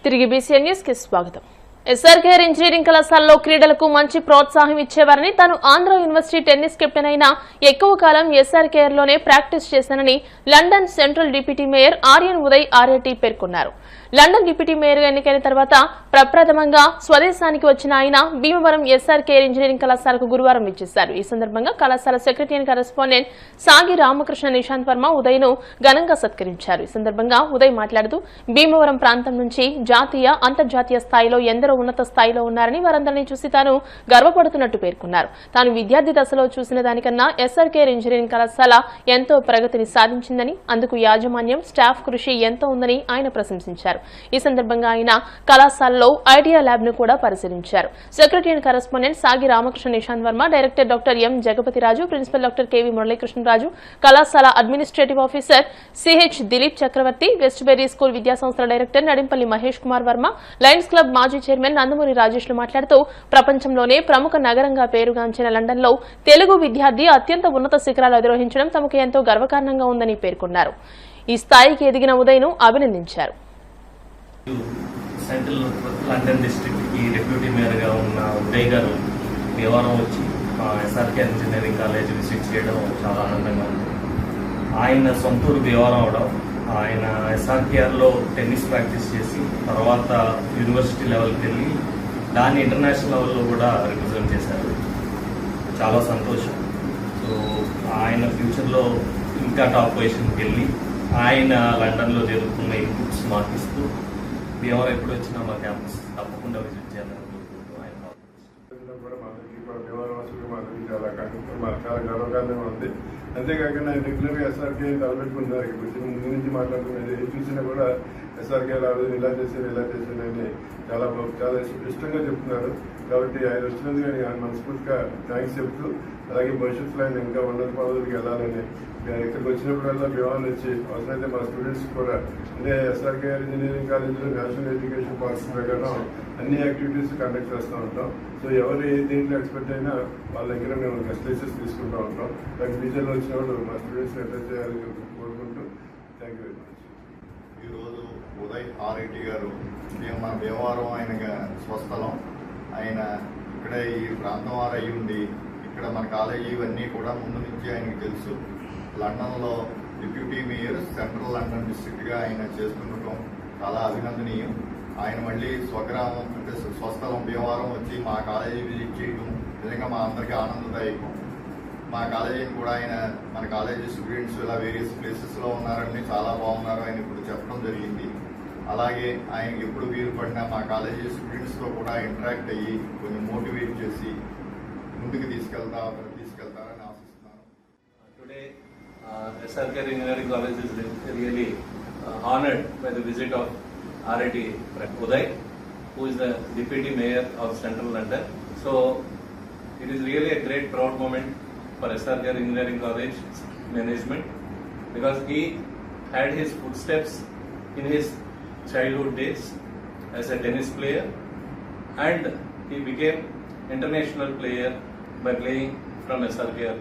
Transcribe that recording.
తిరిగి BCN news కి స్వాగతం. ఎస్ఆర్కేఆర్ ఇంజనీరింగ్ కళాశాలలో క్రీడలకు మంచి ప్రోత్సాహం ఇచ్చేవారని తాను ఆంధ్ర యూనివర్సిటీ టెన్నిస్ కెప్టెన్ అయినా ఎక్కువ కాలం ఎస్ఆర్కేఆర్ లోనే ప్రాక్టీస్ చేశానని London central deputy mayor Aryan Uday RAT పేర్కొన్నారు. లండన్ డిప్యూటీ మేయర్గా ఎన్నికైన తర్వాత ప్రప్రథమంగా స్వదేశానికి వచ్చిన ఆయన భీమవరం ఎస్ఆర్కేఆర్ ఇంజనీరింగ్ కళాశాలకు గురువారం విచ్చేశారు. ఈ సందర్భంగా కళాశాల secretary and correspondent Sagi Ramakrishna Nishanth Varma ఉదయ్ను ఘనంగా సత్కరించారు. ఈ సందర్భంగా ఉదయ్ మాట్లాడుతూ భీమవరం ప్రాంతం నుంచి జాతీయ అంతర్జాతీయ స్థాయిలో ఎందరో ఉన్నత స్థాయిలో ఉన్నారని వారందరినీ చూసి తాను గర్వపడుతున్నట్టు పేర్కొన్నారు. తాను విద్యార్థి దశలో చూసిన దానికన్నా ఎస్ఆర్కేఆర్ ఇంజనీరింగ్ కళాశాల ఎంతో ప్రగతిని సాధించిందని, అందుకు యాజమాన్యం స్టాఫ్ కృషి ఎంతో ఉందని ఆయన ప్రశంసించారు. ఈ సందర్భంగా ఆయన కళాశాలలో ఐడియా ల్యాబ్ ను కూడా పరిశీలించారు. Secretary and correspondent Sagi Ramakrishna Nishanth Varma, director doctor M Jagapathiraju, principal doctor KV Muralikrishnaraju, కళాశాల administrative officer CH Dilip Chakravarthi, West Berry School విద్యాసంస్థల director Nadimpalli Mahesh Kumar Varma, Lions Club మాజీ చైర్మన్ నందమూరి రాజేష్లు మాట్లాడుతూ ప్రపంచంలోనే ప్రముఖ నగరంగా పేరుగాంచిన లండన్ లో తెలుగు విద్యార్థి అత్యంత ఉన్నత శిఖరాలు అధిరోహించడం తమకు ఎంతో గర్వకారణంగా ఉందని పేర్కొన్నారు. ఈ స్థాయికి ఎదిగిన ఉదయ్ను అభినందించారు. సెంట్రల్ లండన్ డిస్ట్రిక్ట్ కి డిప్యూటీ మేయర్ గా ఉన్న ఉదయ్ గారు భీమవరం వచ్చి ఎస్ఆర్కేఆర్ ఇంజనీరింగ్ కాలేజ్ విజిట్ చేయడం చాలా ఆనందంగా ఉంది. ఆయన సొంతూరు భీమవరం అవడం, ఆయన ఎస్ఆర్కేఆర్ లో టెన్నిస్ ప్రాక్టీస్ చేసి తర్వాత యూనివర్సిటీ లెవెల్కి వెళ్ళి దాన్ని ఇంటర్నేషనల్ లెవెల్లో కూడా రిప్రజెంట్ చేశారు. చాలా సంతోషం. సో ఆయన ఫ్యూచర్లో ఇంకా టాప్ పొజిషన్కి వెళ్ళి ఆయన లండన్లో జరుగుతున్న ఇన్పుట్స్ మాకు ఇస్తూ భీమవరం ఎప్పుడు వచ్చినా మా క్యాంపస్ తప్పకుండా విజిట్ చేయాలని కోరుకుంటూ ఆయన చాలా గర్వకారణంగా ఉంది. అంతేకాకుండా ఆయన రెగ్యులర్గా ఎస్ఆర్కే తలపెట్టుకుంటున్నారు. ఇప్పుడు ముందు నుంచి మాట్లాడుతున్నది ఏది చూసినా కూడా ఎస్ఆర్కే రాలేదు, ఇలా చేశాను అని చాలా ఇష్టంగా చెప్తున్నారు. కాబట్టి ఆయన వచ్చినందుకు ఆయన మనస్ఫూర్తిగా థ్యాంక్స్ చెప్తూ, అలాగే భవిష్యత్తులో ఆయన ఇంకా ఉన్నత పదవులకు వెళ్ళాలని ఇక్కడికి వచ్చినప్పుడల్లా భీమవరం వచ్చి అవసరమైతే మా స్టూడెంట్స్ కూడా అంటే ఎస్ఆర్కేఆర్ ఇంజనీరింగ్ కాలేజీలో నేషనల్ ఎడ్యుకేషన్ పాలసీ ప్రకారం అన్ని యాక్టివిటీస్ కండక్ట్ చేస్తూ ఉంటాం. సో ఎవరు ఏ దేంట్లో ఎక్స్పెక్ట్ అయినా వాళ్ళ దగ్గర మేము గెస్ట్ లెక్చర్స్ తీసుకుంటూ ఉంటాం. దానికి ఫ్యూచర్లో వచ్చినప్పుడు మా స్టూడెంట్స్ అటెండ్ చేయాలని కోరుకుంటూ థ్యాంక్ యూ వెరీ మచ్. ఈరోజు ఉదయ్ ఆర్ఐటి గారు మన భీమవరం ఆయన స్వస్థలం. ఆయన ఇక్కడే ఈ ప్రాంతం వారు అయ్యి ఉండి ఇక్కడ మన కాలేజీ ఇవన్నీ కూడా ముందు నుంచి ఆయనకు తెలుసు. లండన్లో డిప్యూటీ మేయర్ సెంట్రల్ లండన్ డిస్ట్రిక్ట్గా ఆయన చేస్తుండటం చాలా అభినందనీయం. ఆయన మళ్ళీ స్వగ్రామం అంటే స్వస్థలం భీమవరం వచ్చి మా కాలేజీ విజిట్ చేయడం నిజంగా మా అందరికీ ఆనందదాయకం. మా కాలేజీని కూడా ఆయన మన కాలేజీ స్టూడెంట్స్ ఇలా వేరియస్ ప్లేసెస్లో ఉన్నారని చాలా బాగున్నారు ఆయన ఇప్పుడు చెప్పడం జరిగింది. అలాగే ఆయనకి ఎప్పుడు వీలు పడినా మా కాలేజీ స్టూడెంట్స్తో కూడా ఇంటరాక్ట్ అయ్యి కొంచెం మోటివేట్ చేసి ముందుకు తీసుకెళ్తారని ఆశిస్తున్నాను. Today SRKR Engineering College is really honored by the visit of RIT Uday, who is the Deputy Mayor of Central London. So it is really a great proud moment for SRKR Engineering College management, because he had his footsteps in his childhood days as a tennis player, and he became international player by playing from SRKR